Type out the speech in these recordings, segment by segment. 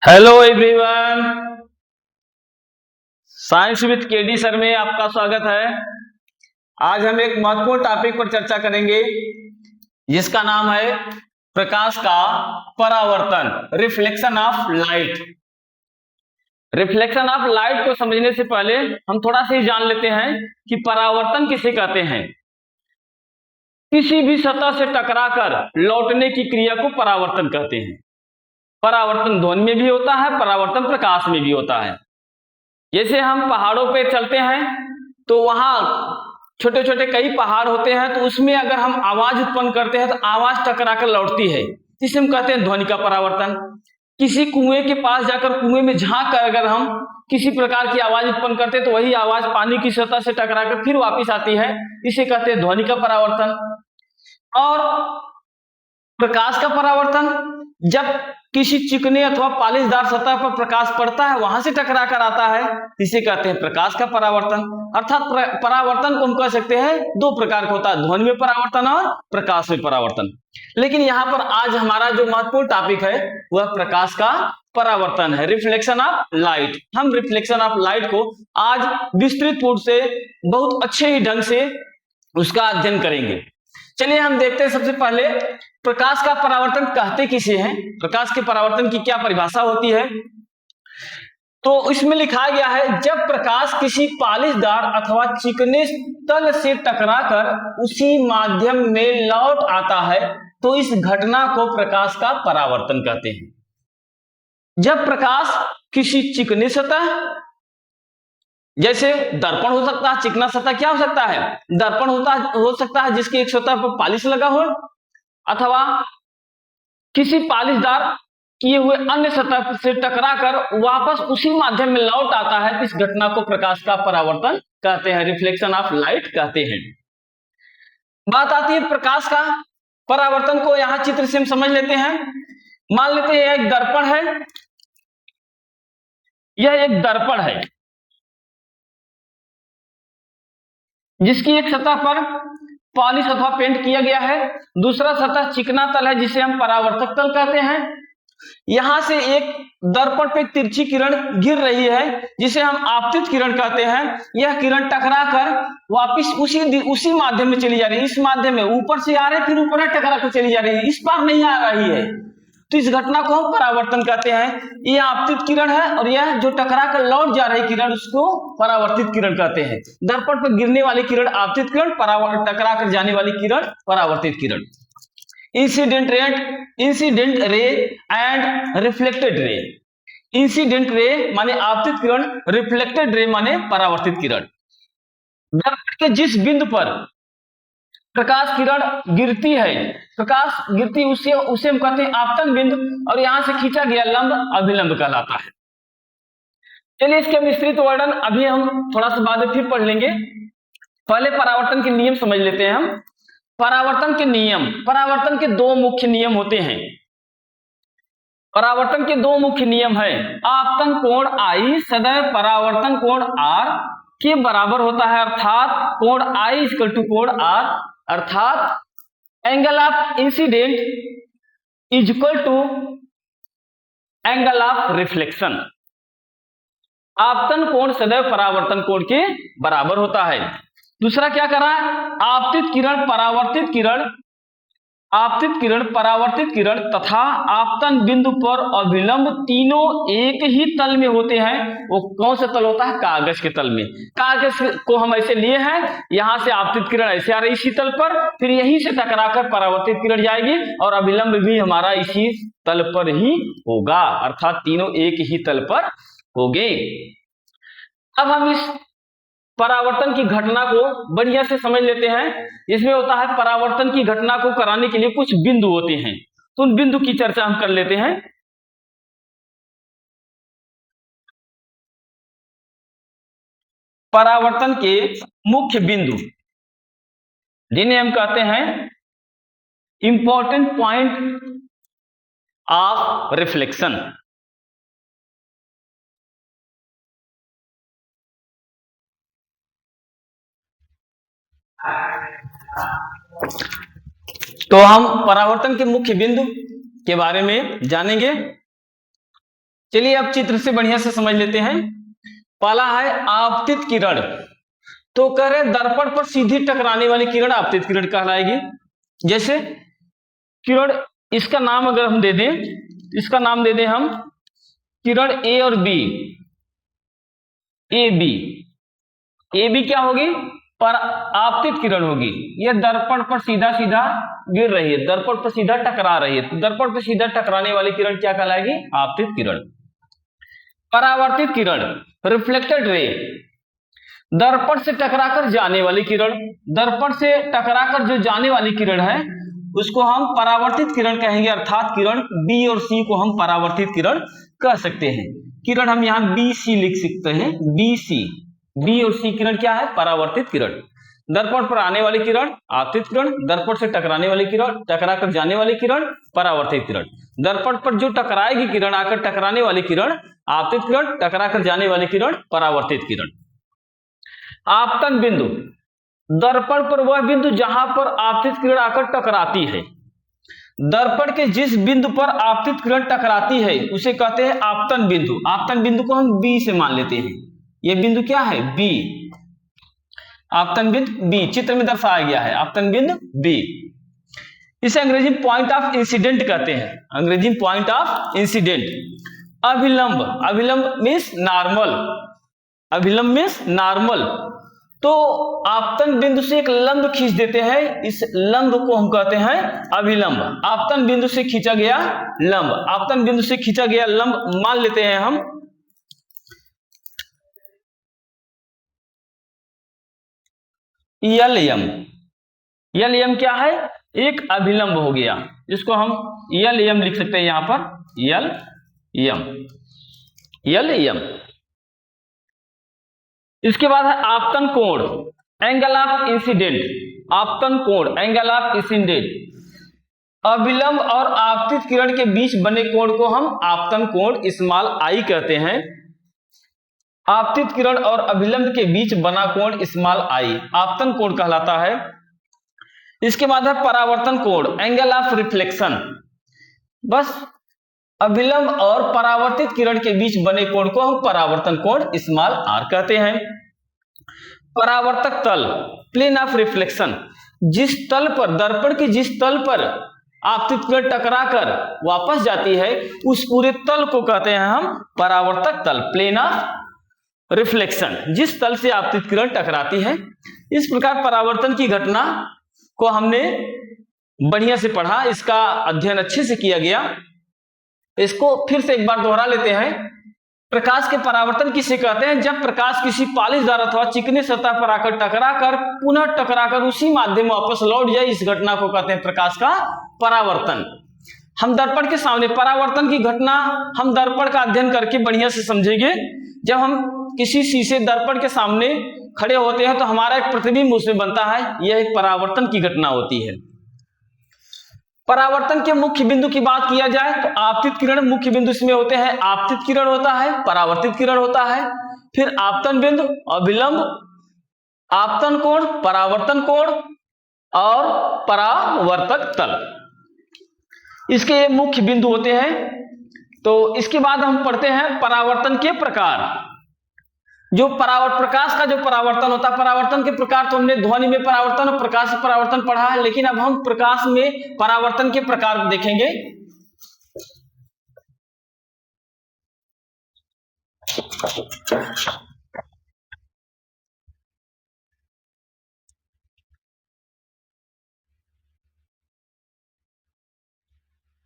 Hello everyone, science with KD sir में आपका स्वागत है। आज हम एक महत्वपूर्ण टॉपिक पर चर्चा करेंगे जिसका नाम है प्रकाश का परावर्तन, reflection of light. Reflection of light को समझने से पहले हम थोड़ा सा ही जान लेते हैं कि परावर्तन किसे कहते हैं। किसी भी सतह से टकराकर लौटने की क्रिया को परावर्तन कहते हैं। परावर्तन ध्वनि में भी होता है, परावर्तन प्रकाश में भी होता है। जैसे हम पहाड़ों पे चलते हैं तो वहां छोटे छोटे कई पहाड़ होते हैं, तो उसमें अगर हम आवाज उत्पन्न करते हैं तो आवाज टकराकर लौटती है, जिसे हम कहते हैं ध्वनि का परावर्तन। किसी कुएं के पास जाकर कुएं में झांक कर अगर हम किसी प्रकार की आवाज उत्पन्न करते हैं तो वही आवाज पानी की सतह से टकराकर फिर वापस आती है, इसे कहते हैं ध्वनि का परावर्तन। और प्रकाश का परावर्तन, जब किसी चिकने अथवा पॉलिशदार सतह पर प्रकाश पड़ता है, वहां से टकरा कर आता है, इसे कहते हैं प्रकाश का परावर्तन। अर्थात परावर्तन को हम कह सकते हैं दो प्रकार का होता है, ध्वनि में परावर्तन और प्रकाश में परावर्तन। लेकिन यहाँ पर आज हमारा जो महत्वपूर्ण टॉपिक है वह प्रकाश का परावर्तन है, रिफ्लेक्शन ऑफ लाइट। हम रिफ्लेक्शन ऑफ लाइट को आज विस्तृत रूप से बहुत अच्छे ही ढंग से उसका अध्ययन करेंगे। चलिए हम देखते हैं सबसे पहले प्रकाश का परावर्तन कहते किसे हैं, प्रकाश के परावर्तन की क्या परिभाषा होती है। तो इसमें लिखा गया है, जब प्रकाश किसी पॉलिशदार अथवा चिकने तल से टकराकर उसी माध्यम में लौट आता है तो इस घटना को प्रकाश का परावर्तन कहते हैं। जब प्रकाश किसी चिकने सतह, जैसे दर्पण हो सकता है, चिकना सतह क्या हो सकता है, दर्पण हो सकता है जिसकी एक सतह पर पॉलिश लगा हो, अथवा किसी पॉलिशदार किए हुए अन्य सतह से टकराकर वापस उसी माध्यम में लौट आता है, इस घटना को प्रकाश का परावर्तन कहते हैं, रिफ्लेक्शन ऑफ लाइट कहते हैं। बात आती है प्रकाश का परावर्तन को, यहां चित्र से हम समझ लेते हैं। मान लेते हैं एक दर्पण है, यह एक दर्पण है जिसकी एक सतह पर पॉलिश अथवा पेंट किया गया है, दूसरा सतह चिकना तल है जिसे हम परावर्तक तल कहते हैं। यहां से एक दर्पण पे तिरछी किरण गिर रही है जिसे हम आपतित किरण कहते हैं। यह किरण टकराकर वापस उसी माध्यम में चली जा रही है, इस माध्यम में ऊपर से आ रही है, फिर ऊपर टकरा कर चली जा रही है, इस पार नहीं आ रही है, तो इस घटना को हम परावर्तन कहते हैं। यह आपतित किरण है और यह जो टकरा कर लौट जा रही किरण उसको परावर्तित किरण कहते हैं। दर्पण पर गिरने वाली किरण आपतित किरण, टकरा कर जाने वाली किरण परावर्तित किरण। Incident ray and reflected ray. Incident ray माने आपतित किरण, रिफ्लेक्टेड रे माने परावर्तित किरण। दर्पण के जिस बिंदु पर प्रकाश किरण गिरती है, प्रकाश गिरती उसे हम कहते हैं आपतन बिंदु, और यहां से खींचा गया लंब अभिलंब कहलाता है। चलिए इसके विस्तृत वर्णन अभी हम थोड़ा सा बाद में फिर पढ़ लेंगे। पहले परावर्तन के नियम समझ लेते हैं हम। परावर्तन के नियम, परावर्तन के दो मुख्य नियम होते हैं। परावर्तन के दो मुख्य नियम है, आपतन कोण I सदैव परावर्तन कोण R के बराबर होता है, अर्थात कोण I इक्वल टू कोण R, अर्थात angle of incident is equal to angle of reflection. आपतन कोण सदैव परावर्तन कोण के बराबर होता है। दूसरा क्या करा है, आपतित किरण परावर्तित किरण तथा आपतन बिंदु पर अभिलंब तीनों एक ही तल में होते हैं। वो कौन सा तल होता है, कागज के तल में। कागज को हम ऐसे लिए हैं, यहां से आपतित किरण ऐसे आ रही इसी तल पर, फिर यहीं से टकराकर परावर्तित किरण जाएगी और अभिलंब भी हमारा इसी तल पर ही होगा, अर्थात तीनों एक ही तल पर होंगे। अब हम इस परावर्तन की घटना को बढ़िया से समझ लेते हैं। इसमें होता है परावर्तन की घटना को कराने के लिए कुछ बिंदु होते हैं, तो उन बिंदु की चर्चा हम कर लेते हैं। परावर्तन के मुख्य बिंदु जिन्हें हम कहते हैं इंपॉर्टेंट पॉइंट ऑफ रिफ्लेक्शन। तो हम परावर्तन के मुख्य बिंदु के बारे में जानेंगे। चलिए अब चित्र से बढ़िया से समझ लेते हैं। पहला है आपतित किरण। तो कह रहे दर्पण पर सीधी टकराने वाली किरण आपतित किरण कहलाएगी। जैसे किरण, इसका नाम अगर हम दे दें, इसका नाम दे दें हम किरण ए और B, A B. A B क्या होगी? पर आपतित किरण होगी। यह दर्पण पर सीधा सीधा गिर रही है, दर्पण पर सीधा टकरा रही है, तो दर्पण पर सीधा टकराने वाली किरण क्या कहलाएगी? आपतित किरण। परावर्तित किरण, रिफ्लेक्टेड रे, दर्पण से टकराकर जाने वाली किरण। दर्पण से टकराकर जो जाने वाली किरण है उसको हम परावर्तित किरण कहेंगे, अर्थात किरण बी और सी को हम परावर्तित किरण कह सकते हैं। किरण हम यहाँ बी सी लिख सकते हैं, बी सी। बी और सी किरण क्या है? परावर्तित किरण। दर्पण पर आने वाली किरण आपतित किरण, दर्पण से टकराने वाली किरण, टकराकर जाने वाली किरण परावर्तित किरण। दर्पण पर जो टकराएगी किरण, आकर टकराने वाली किरण आपतित किरण, टकराकर जाने वाली किरण परावर्तित किरण। आपतन बिंदु, दर्पण पर वह बिंदु जहां पर आपतित किरण आकर टकराती है। दर्पण के जिस बिंदु पर आपतित किरण टकराती है उसे कहते हैं आपतन बिंदु। आपतन बिंदु को हम बी से मान लेते हैं। यह बिंदु क्या है? बी। आपतन बिंदु बी चित्र में दर्शाया गया है, आपतन बिंदु बी। इसे अंग्रेजी में पॉइंट ऑफ इंसिडेंट कहते हैं, अंग्रेजी में पॉइंट ऑफ इंसिडेंट। अभिलंब, अभिलंब मीन्स नॉर्मल, अभिलंब मीन्स नॉर्मल। तो आपतन बिंदु से एक लंब खींच देते हैं, इस लंब को हम कहते हैं अभिलंब। आपतन बिंदु से खींचा गया लंब, आपतन बिंदु से खींचा गया लंब मान लेते हैं हम यल यम। यल यम क्या है? एक अभिलंब हो गया, इसको हम यल यम लिख सकते हैं यहां पर, यल यम, यल यम। इसके बाद है आपतन कोण, एंगल ऑफ इंसिडेंट। आपतन कोण, एंगल ऑफ इंसिडेंट। अभिलंब और आपतित किरण के बीच बने कोण को हम आपतन कोण स्मॉल आई कहते हैं। आपतित किरण और अभिलंब के बीच बना कोण स्मॉल आई आपतन कोण कहलाता है। इसके बाद है परावर्तन कोण, एंगल ऑफ रिफ्लेक्शन। बस अभिलंब और परावर्तित किरण के बीच बने कोण को हम परावर्तन कोण स्मॉल आर कहते हैं। परावर्तक तल, प्लेन ऑफ रिफ्लेक्शन, जिस तल पर, दर्पण के जिस तल पर आपतित किरण टकराकर वापस जाती है उस पूरे तल को कहते हैं हम परावर्तक तल, प्लेन ऑफ रिफ्लेक्शन। जिस तल से आपतित किरण टकराती है। इस प्रकार परावर्तन की घटना को हमने बढ़िया से पढ़ा, इसका अध्ययन अच्छे से किया गया। इसको फिर से एक बार दोहरा लेते हैं। प्रकाश के परावर्तन किसे कहते हैं? जब प्रकाश किसी पालिशदार अथवा चिकने सतह पर आकर टकराकर पुनः टकराकर उसी माध्यम वापस लौट जाए, इस घटना को कहते हैं प्रकाश का परावर्तन। हम दर्पण के सामने परावर्तन की घटना हम दर्पण का अध्ययन करके बढ़िया से समझेंगे। जब हम किसी शीशे दर्पण के सामने खड़े होते हैं तो हमारा एक प्रतिबिंब उसमें बनता है, यह एक परावर्तन की घटना होती है। परावर्तन के मुख्य बिंदु की बात किया जाए तो आपतित किरण मुख्य बिंदु इसमें होते हैं। आपतित किरण होता है, परावर्तित किरण होता है, फिर आपतन बिंदु, अभिलंब, आपतन कोण, परावर्तन कोण और परावर्तक तल, इसके ये मुख्य बिंदु होते हैं। तो इसके बाद हम पढ़ते हैं परावर्तन के प्रकार। जो प्रकाश का जो परावर्तन होता है, परावर्तन के प्रकार तो हमने ध्वनि में परावर्तन और प्रकाश से परावर्तन पढ़ा है, लेकिन अब हम प्रकाश में परावर्तन के प्रकार देखेंगे।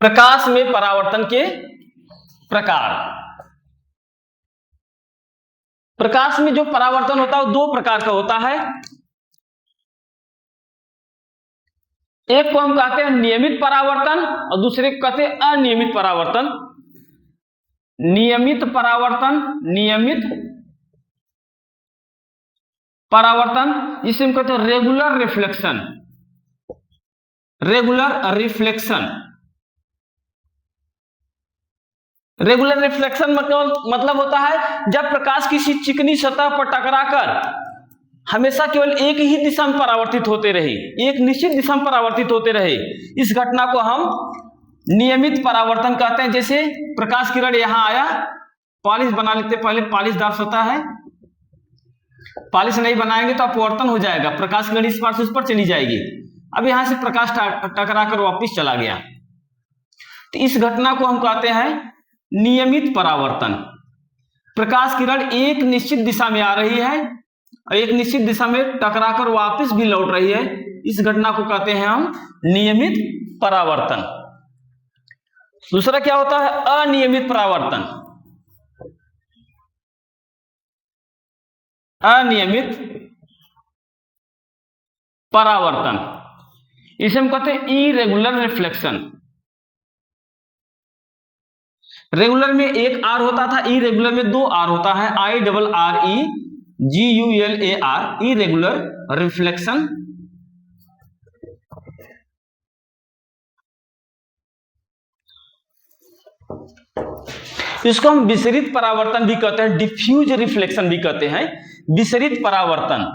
प्रकाश में परावर्तन के प्रकार। प्रकाश में जो परावर्तन होता है वो दो प्रकार का होता है। एक को हम कहते हैं नियमित परावर्तन और दूसरे को कहते हैं अनियमित परावर्तन। नियमित परावर्तन, नियमित परावर्तन जिसे हम कहते हैं regular reflection, regular reflection. Regular reflection मतलब होता है जब प्रकाश किसी चिकनी सतह पर टकराकर हमेशा केवल एक ही दिशा में परावर्तित होते रहे, एक निश्चित दिशा में परावर्तित होते रहे, इस घटना को हम नियमित परावर्तन कहते हैं। जैसे प्रकाश किरण यहां आया, पॉलिश बना लेते, पहले पॉलिशदार सतह है, पॉलिश नहीं बनाएंगे तो अपवर्तन हो जाएगा, प्रकाश किरण इस पार से उस पर चली जाएगी। अब यहां से प्रकाश टकरा कर वापिस चला गया, तो इस घटना को हम कहते हैं नियमित परावर्तन। प्रकाश किरण एक निश्चित दिशा में आ रही है और एक निश्चित दिशा में टकराकर वापस भी लौट रही है, इस घटना को कहते हैं हम नियमित परावर्तन। दूसरा क्या होता है? अनियमित परावर्तन। अनियमित परावर्तन, इसे हम कहते हैं इरेगुलर रिफ्लेक्शन। रेगुलर में एक आर होता था, इरेगुलर में 2 आर होता है, IRREGULAR, इरेगुलर रिफ्लेक्शन। इसको हम विसरित परावर्तन भी कहते हैं, डिफ्यूज रिफ्लेक्शन भी कहते हैं। विसरित परावर्तन,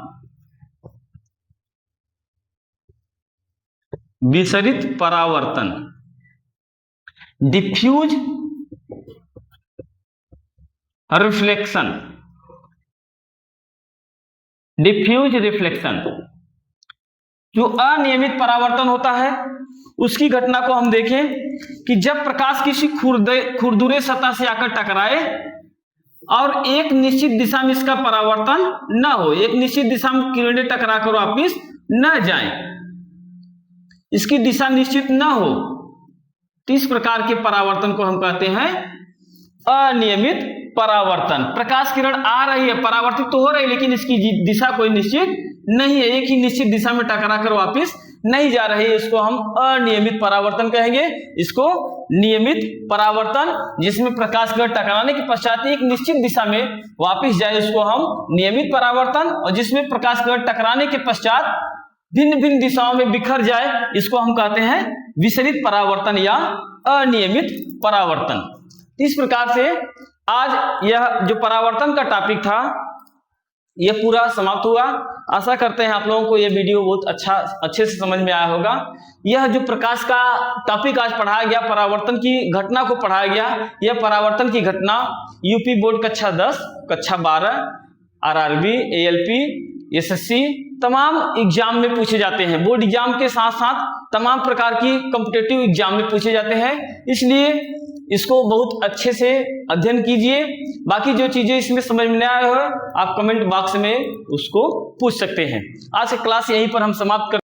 विसरित परावर्तन, डिफ्यूज रिफ्लेक्शन, डिफ्यूज रिफ्लेक्शन। जो अनियमित परावर्तन होता है उसकी घटना को हम देखें कि जब प्रकाश किसी खुरदुरे सतह से आकर टकराए और एक निश्चित दिशा में इसका परावर्तन न हो, एक निश्चित दिशा में किरणें टकराकर वापिस न जाएं, इसकी दिशा निश्चित न हो, तो इस प्रकार के परावर्तन को हम कहते हैं अनियमित परावर्तन। प्रकाश किरण आ रही है, परावर्तित तो हो रही है, लेकिन इसकी दिशा कोई निश्चित नहीं है, एक ही निश्चित दिशा में टकराकर वापस नहीं जा रही है, इसको हम अनियमित परावर्तन कहेंगे। इसको नियमित परावर्तन, जिसमें प्रकाश किरण टकराने के पश्चात एक निश्चित दिशा में वापस जाए, उसको हम नियमित परावर्तन, और जिसमें प्रकाश किरण टकराने के पश्चात भिन्न भिन्न दिशाओं में बिखर जाए, इसको हम कहते हैं विसरित परावर्तन या अनियमित परावर्तन। इस प्रकार से आज यह जो परावर्तन का टॉपिक था यह पूरा समाप्त हुआ। आशा करते हैं आप लोगों को यह वीडियो बहुत अच्छे से समझ में आया होगा। यह जो प्रकाश का टॉपिक आज पढ़ाया गया, परावर्तन की घटना को पढ़ाया गया, यह परावर्तन की घटना यूपी बोर्ड कक्षा 10, कक्षा 12, RRB, ALP, SSC तमाम एग्जाम में पूछे जाते हैं। बोर्ड एग्जाम के साथ साथ तमाम प्रकार की कॉम्पिटिटिव एग्जाम में पूछे जाते हैं, इसलिए इसको बहुत अच्छे से अध्ययन कीजिए। बाकी जो चीजें इसमें समझ में नहीं आए हो आप कमेंट बॉक्स में उसको पूछ सकते हैं। आज की क्लास यहीं पर हम समाप्त कर